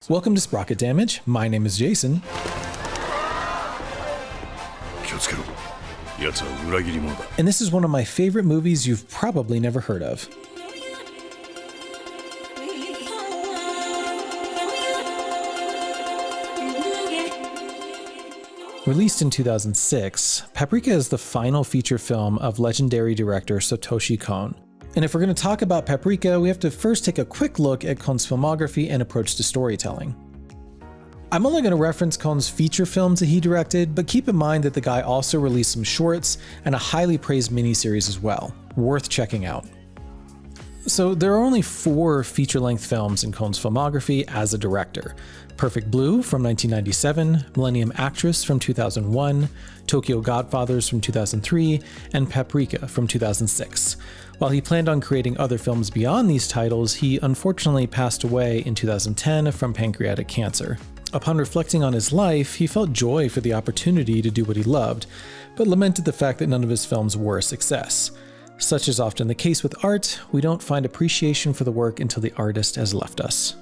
Welcome to Sprocket Damage. My name is Jason. And this is one of my favorite movies you've probably never heard of. Released in 2006, Paprika is the final feature film of legendary director Satoshi Kon. And if we're going to talk about Paprika, we have to first take a quick look at Kon's filmography and approach to storytelling. I'm only going to reference Kon's feature films that he directed, but keep in mind that the guy also released some shorts and a highly praised miniseries as well, worth checking out. So there are only 4 feature-length films in Kon's filmography as a director: Perfect Blue from 1997, Millennium Actress from 2001, Tokyo Godfathers from 2003, and Paprika from 2006. While he planned on creating other films beyond these titles, he unfortunately passed away in 2010 from pancreatic cancer. Upon reflecting on his life, he felt joy for the opportunity to do what he loved, but lamented the fact that none of his films were a success. Such is often the case with art, we don't find appreciation for the work until the artist has left us.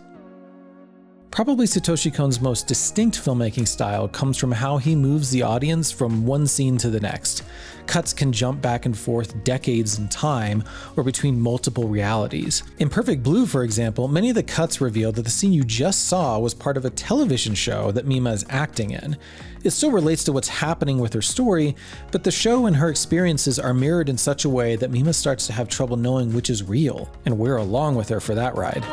Probably Satoshi Kon's most distinct filmmaking style comes from how he moves the audience from one scene to the next. Cuts can jump back and forth decades in time or between multiple realities. In Perfect Blue, for example, many of the cuts reveal that the scene you just saw was part of a television show that Mima is acting in. It still relates to what's happening with her story, but the show and her experiences are mirrored in such a way that Mima starts to have trouble knowing which is real, and we're along with her for that ride.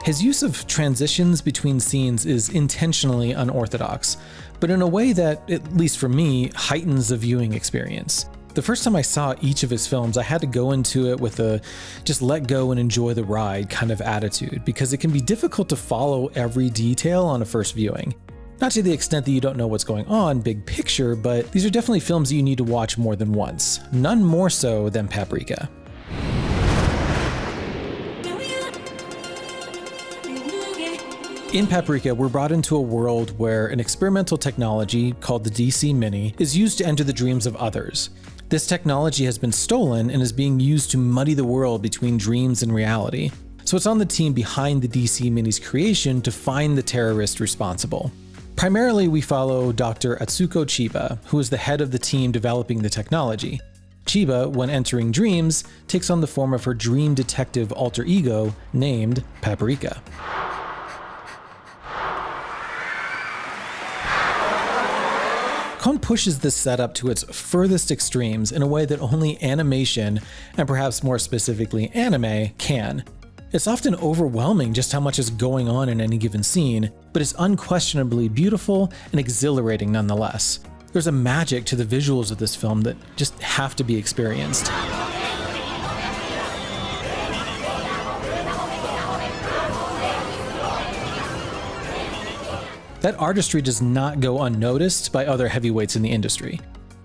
His use of transitions between scenes is intentionally unorthodox, but in a way that, at least for me, heightens the viewing experience. The first time I saw each of his films, I had to go into it with a just let go and enjoy the ride kind of attitude, because it can be difficult to follow every detail on a first viewing. Not to the extent that you don't know what's going on, big picture, but these are definitely films that you need to watch more than once. None more so than Paprika. In Paprika, we're brought into a world where an experimental technology called the DC Mini is used to enter the dreams of others. This technology has been stolen and is being used to muddy the world between dreams and reality. So it's on the team behind the DC Mini's creation to find the terrorist responsible. Primarily, we follow Dr. Atsuko Chiba, who is the head of the team developing the technology. Chiba, when entering dreams, takes on the form of her dream detective alter ego named Paprika. Kon pushes this setup to its furthest extremes in a way that only animation, and perhaps more specifically anime, can. It's often overwhelming just how much is going on in any given scene, but it's unquestionably beautiful and exhilarating nonetheless. There's a magic to the visuals of this film that just have to be experienced. That artistry does not go unnoticed by other heavyweights in the industry.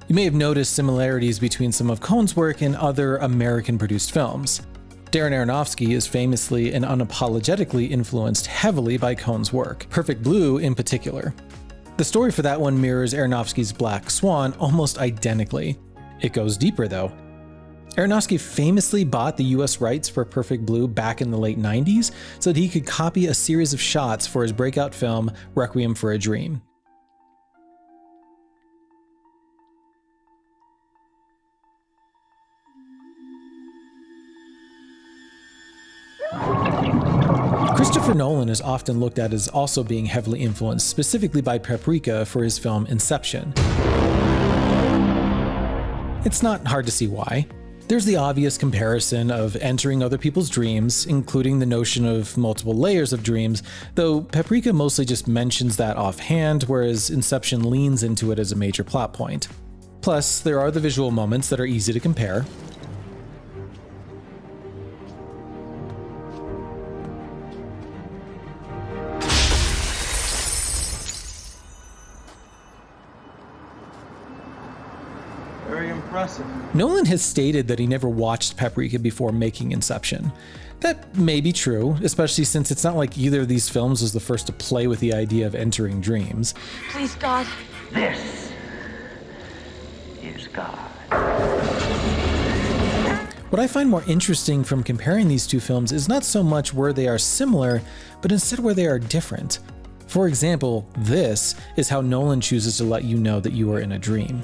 You may have noticed similarities between some of Kon's work and other American-produced films. Darren Aronofsky is famously and unapologetically influenced heavily by Kon's work, Perfect Blue in particular. The story for that one mirrors Aronofsky's Black Swan almost identically. It goes deeper though. Aronofsky famously bought the US rights for Perfect Blue back in the late 90s so that he could copy a series of shots for his breakout film Requiem for a Dream. Christopher Nolan is often looked at as also being heavily influenced, specifically by Paprika, for his film Inception. It's not hard to see why. There's the obvious comparison of entering other people's dreams, including the notion of multiple layers of dreams, though Paprika mostly just mentions that offhand, whereas Inception leans into it as a major plot point. Plus, there are the visual moments that are easy to compare. Very impressive. Nolan has stated that he never watched Paprika before making Inception. That may be true, especially since it's not like either of these films was the first to play with the idea of entering dreams. Please, God. This is God. What I find more interesting from comparing these two films is not so much where they are similar, but instead where they are different. For example, this is how Nolan chooses to let you know that you are in a dream.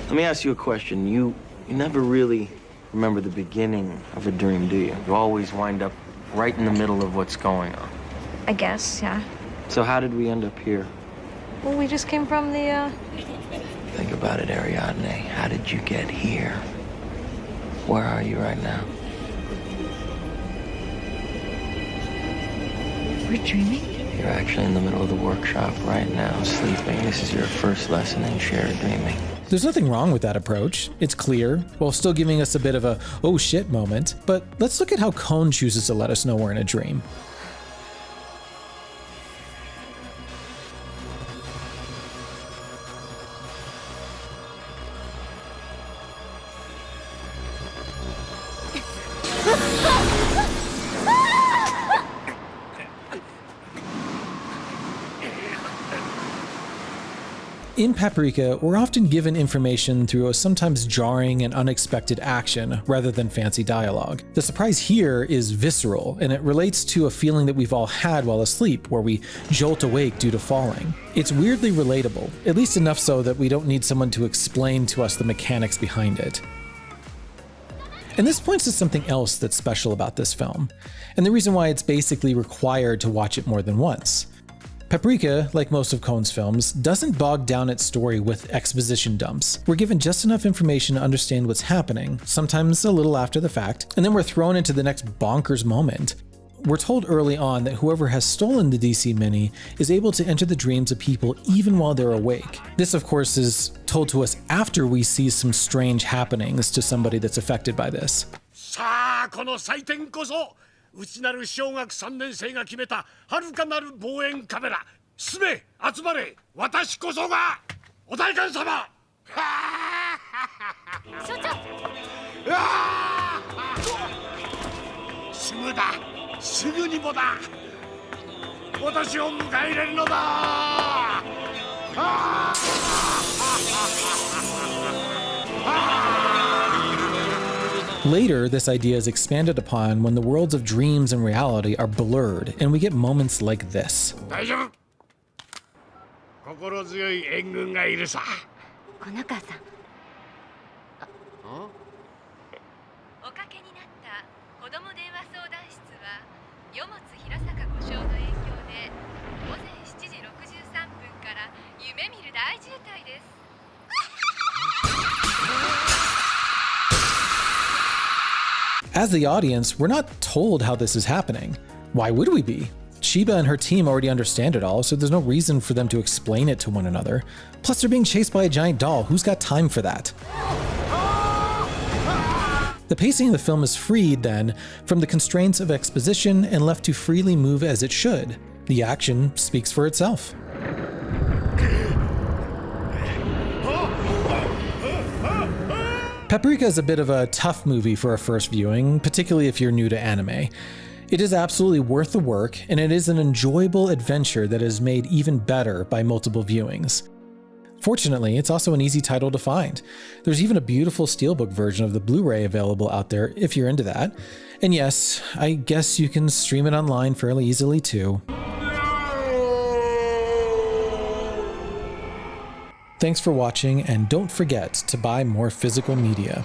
Let me ask you a question. You never really remember the beginning of a dream, do you? You always wind up right in the middle of what's going on. I guess, yeah. So how did we end up here? Well, we just came from the, Think about it, Ariadne. How did you get here? Where are you right now? We're dreaming? You're actually in the middle of the workshop right now, sleeping. This is your first lesson in shared dreaming. There's nothing wrong with that approach. It's clear, while still giving us a bit of a oh shit moment. But let's look at how Cohn chooses to let us know we're in a dream. In Paprika, we're often given information through a sometimes jarring and unexpected action rather than fancy dialogue. The surprise here is visceral, and it relates to a feeling that we've all had while asleep, where we jolt awake due to falling. It's weirdly relatable, at least enough so that we don't need someone to explain to us the mechanics behind it. And this points to something else that's special about this film, and the reason why it's basically required to watch it more than once. Paprika, like most of Cohn's films, doesn't bog down its story with exposition dumps. We're given just enough information to understand what's happening, sometimes a little after the fact, and then we're thrown into the next bonkers moment. We're told early on that whoever has stolen the DC Mini is able to enter the dreams of people even while they're awake. This, of course, is told to us after we see some strange happenings to somebody that's affected by this. 内なる小学3年生が決めた遥かなる望遠カメラ。すべ集まれ。私こそがお代官様。所長。すぐだ。すぐにもだ。私を迎え入れるのだ。Later, this idea is expanded upon when the worlds of dreams and reality are blurred, and we get moments like this. 大丈夫。心強い援軍がいるさ。小中さん。おかけになった子ども電話相談室は、与物平坂故障の影響で午前7時63分から夢見る大渋滞です。As the audience, we're not told how this is happening. Why would we be? Chiba and her team already understand it all, so there's no reason for them to explain it to one another. Plus, they're being chased by a giant doll. Who's got time for that? The pacing of the film is freed, then, from the constraints of exposition and left to freely move as it should. The action speaks for itself. Paprika is a bit of a tough movie for a first viewing, particularly if you're new to anime. It is absolutely worth the work, and it is an enjoyable adventure that is made even better by multiple viewings. Fortunately, it's also an easy title to find. There's even a beautiful steelbook version of the Blu-ray available out there if you're into that. And yes, I guess you can stream it online fairly easily too. Thanks for watching, and don't forget to buy more physical media.